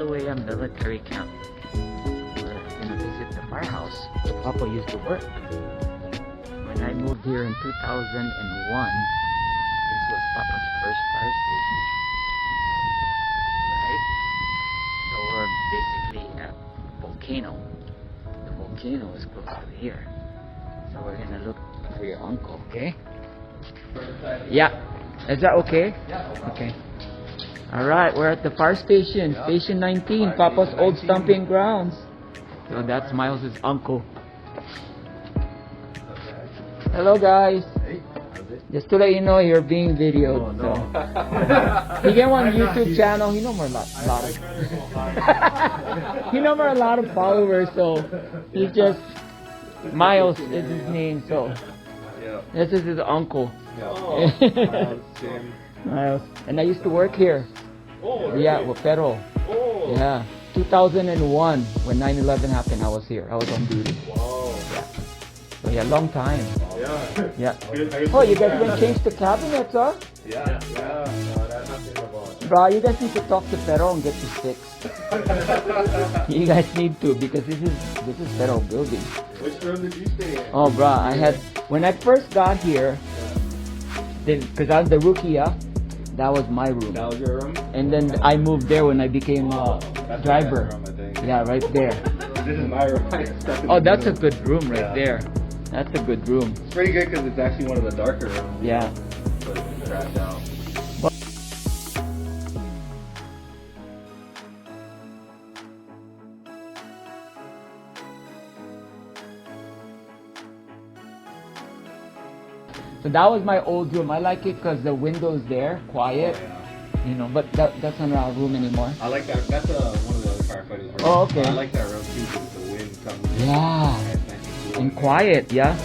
Kilauea military camp. We're gonna visit the firehouse where Papa used to work. When I moved here in 2001, this was Papa's first fire station. Right? So we're basically at Volcano. The volcano is close to here. So we're gonna look for your uncle, okay? Yeah. Is that okay? Yeah. Okay. Alright, we're at the fire station, Station 19, Papa's old stomping grounds. So that's Myles' uncle. Hello guys. Just to let you know, you're being videoed. So. He get one YouTube channel. He know more a lot of he know more a lot of followers. So he's just Myles is his name. So this is his uncle. Myles. And I used to work here. Yeah, with Federal. Yeah, 2001 when 9/11 happened. I was here. I was on duty. Yeah. So yeah, long time. Yeah. Oh, you guys gonna change the cabinets, huh? Yeah. No, that's nothing about. Bro, you guys need to talk to Federal and get this fixed. You guys need to, because this is Federal building. Which room did you stay in? Oh, bro, I had when I first got here, because I was the rookie, yeah. That was my room. That was your room? And then I moved there when I became a driver. Room, I think. Yeah, right there. This is my room. Oh, that's a good room right there. That's a good room. It's pretty good because it's actually one of the darker rooms. Yeah. But it's trapped out. So that was my old room. I like it because the window's there, quiet. You know, but that's not our room anymore. I like that. That's one of the other firefighters' rooms. Oh, okay. I like that room too because the wind comes in. Yeah. And quiet, yeah.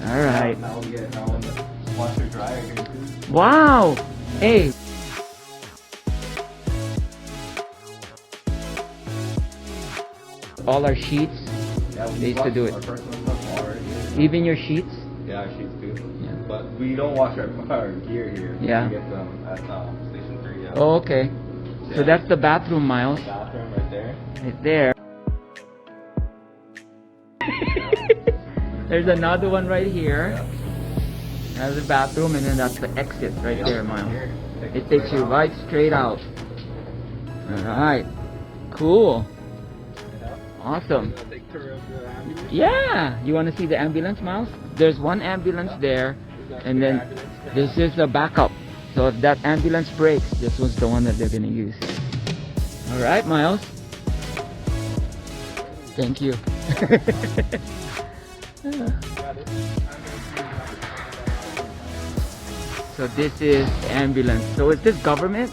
All right. Now we get now the washer dryer here too. Wow. Hey. All our sheets. Yeah, They used to do it. Our personal stuff already. Even your sheets. Yeah, our sheets too. Yeah. But we don't wash our gear here. Yeah. We get them at Station 3. Yeah. Oh, okay. So that's the bathroom, Myles. Bathroom right there. Right there. There's another one right here. That's the bathroom, and then that's the exit right there, Myles. It takes you right straight out. Alright. Cool. Awesome. Yeah. You want to see the ambulance, Myles? There's one ambulance there, and then this is the backup. So if that ambulance breaks, this was the one that they're gonna use. Alright, Myles. Thank you. So this is the ambulance. So is this government?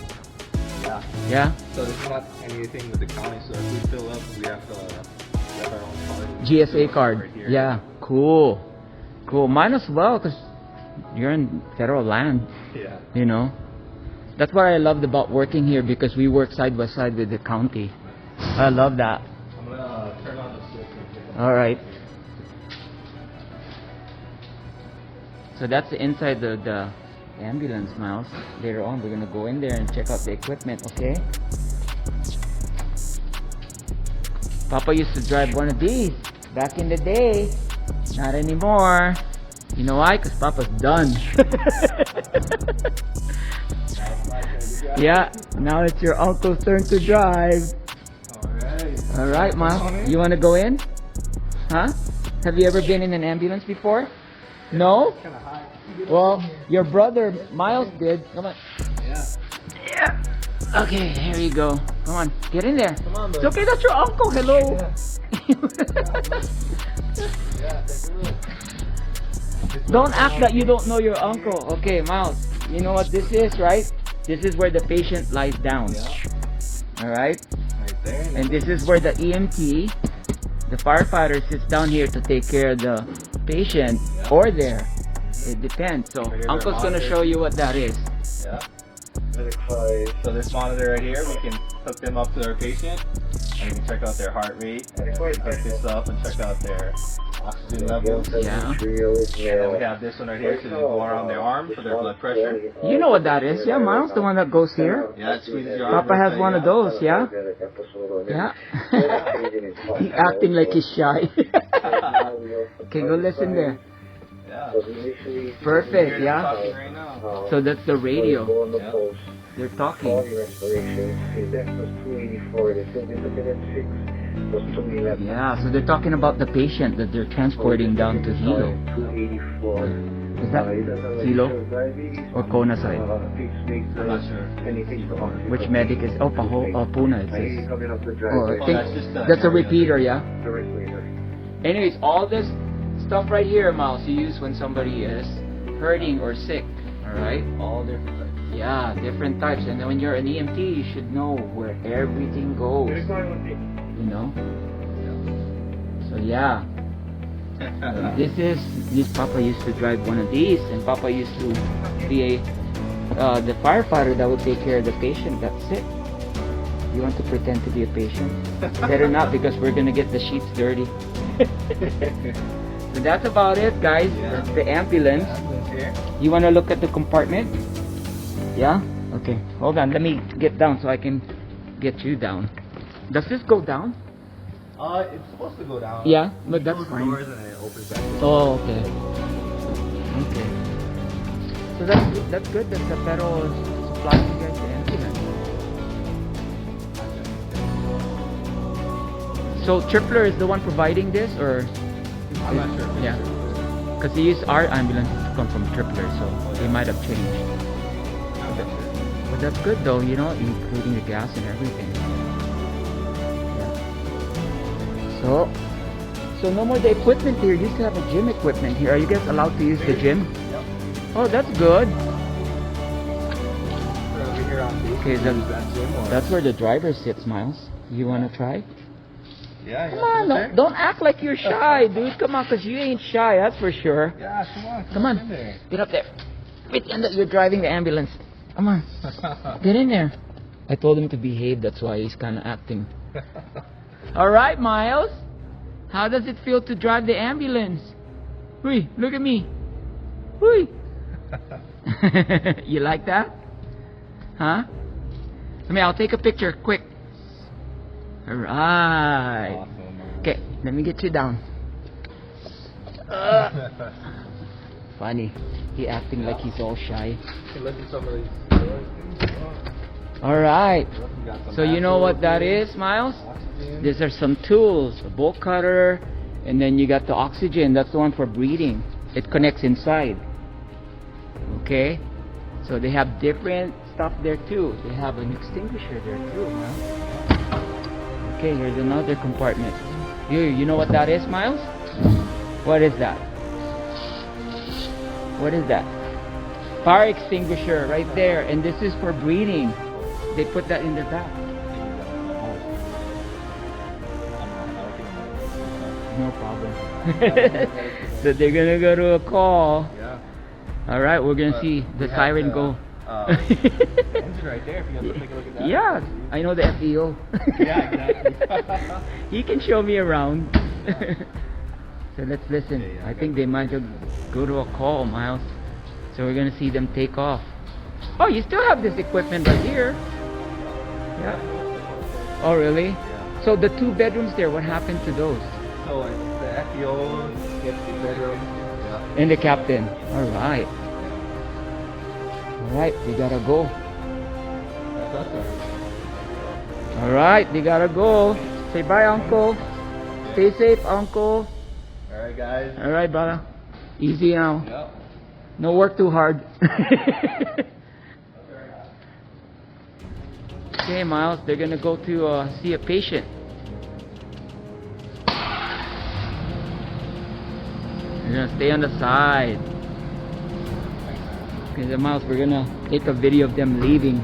Yeah. Yeah? So this is not anything with the county, so if we fill up, we have our own card. GSA card. Right here. Yeah. Cool. Cool. Mine as well, because you're in federal land. Yeah. You know? That's what I loved about working here, because we work side by side with the county. I love that. I'm gonna turn on the switch. Alright. So that's the inside of the ambulance, Myles. Later on, we're gonna go in there and check out the equipment, okay? Papa used to drive one of these back in the day. Not anymore. You know why? Because Papa's done. Yeah, now it's your uncle's turn to drive. Alright, Myles. You wanna go in? Huh? Have you ever been in an ambulance before? No? Well, your brother Myles did. Come on. Yeah. Okay, here you go. Come on, get in there. Come on, It's okay, that's your uncle. Hello. Don't act that you don't know your uncle. Okay, Myles. You know what this is, right? This is where the patient lies down. Alright? Right there. And this is where the EMT, the firefighter, sits down here to take care of the patient or there. It depends. So Uncle's gonna show you what that is. Yeah. So this monitor right here, we can hook them up to our patient, and we can check out their heart rate. And we can hook this up and check out their oxygen levels. Yeah. And then we have this one right here to go around their arm for their blood pressure. You know what that is, yeah, Miles? The one that goes here? Yeah, it squeezes your arm. Papa has one of those, yeah? Yeah. He's acting like he's shy. Okay, go listen there. Yeah. Perfect, yeah? Talking right now. So that's the radio. Yeah. They're talking. Yeah, so they're talking about the patient that they're transporting down to Hilo. Is that Hilo or Kona side? I'm not sure. Which medic is? Oh, Puna it says. Oh, I that's just think the- that's a repeater, yeah? Anyways, all this stuff right here, Miles, you use when somebody is hurting or sick, alright? All different types. Yeah, different types. And then when you're an EMT, you should know where everything goes. You know? So yeah. This Papa used to drive one of these, and Papa used to be the firefighter that would take care of the patient that's sick. You want to pretend to be a patient? Better not, because we're gonna get the sheets dirty. So that's about it, guys. Yeah. That's the ambulance. Here. You wanna look at the compartment? Yeah? Okay. Hold on, let me get down so I can get you down. Does this go down? It's supposed to go down. Yeah, but that's Close the fine. doors and then it opens back. Oh, okay. Okay. So that's good. That's the federal supply you guys the ambulance. So Tripler is the one providing this, or? I'm not sure. Yeah. Because they use our ambulance to come from Tripler, so they might have changed. I'm not sure. But that's good though, you know, including the gas and everything. Yeah. So no more the equipment here. You used to have a gym equipment here. Are you guys allowed to use the gym? Yep. Oh, that's good. We're over here on base. Okay, Use that gym or- that's where the driver sits, Miles. You want to try? Yeah, Come on, don't act like you're shy, dude. Come on, because you ain't shy, that's for sure. Yeah, come on. Come on. In there. Get up there. Pretend that you're driving the ambulance. Come on. Get in there. I told him to behave, that's why he's kind of acting. Alright, Miles. How does it feel to drive the ambulance? Hui, look at me. Hui. You like that? Huh? I mean, I'll take a picture, quick. Alright. Awesome. Okay, let me get you down. Funny. He acting like he's all shy. Hey, look at some of these. Alright. We got some So you know what that here. is, Miles? Oxygen. These are some tools. A bolt cutter. And then you got the oxygen. That's the one for breathing. It connects inside. Okay? So they have different stuff there too. They have an extinguisher there too, man. Okay, here's another compartment. You know what that is, Miles? What is that? What is that? Fire extinguisher right there. And this is for breathing. They put that in the back. No problem. So they're gonna go to a call. Yeah. Alright, we're gonna see the We have siren the, go. Engine right there. If you guys take a look at that. Yeah, I know the FEO. Yeah, exactly. He can show me around. So let's listen. Yeah, I think they might go to a call, Miles. So we're gonna see them take off. Oh, you still have this equipment right here. Yeah. Oh, really? Yeah. So the 2 bedrooms there, what happened to those? So it's the FEO, the bedroom. Yeah. And the captain. Alright. Alright, they gotta go. That's us. Alright, they gotta go. Say bye, Uncle. Stay safe, Uncle. Alright, guys. Alright, brother. Easy now. Yep. No work too hard. Okay, Miles, they're gonna go to see a patient. They're gonna stay on the side. Okay, then Miles, we're gonna take a video of them leaving.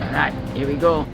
Alright, here we go.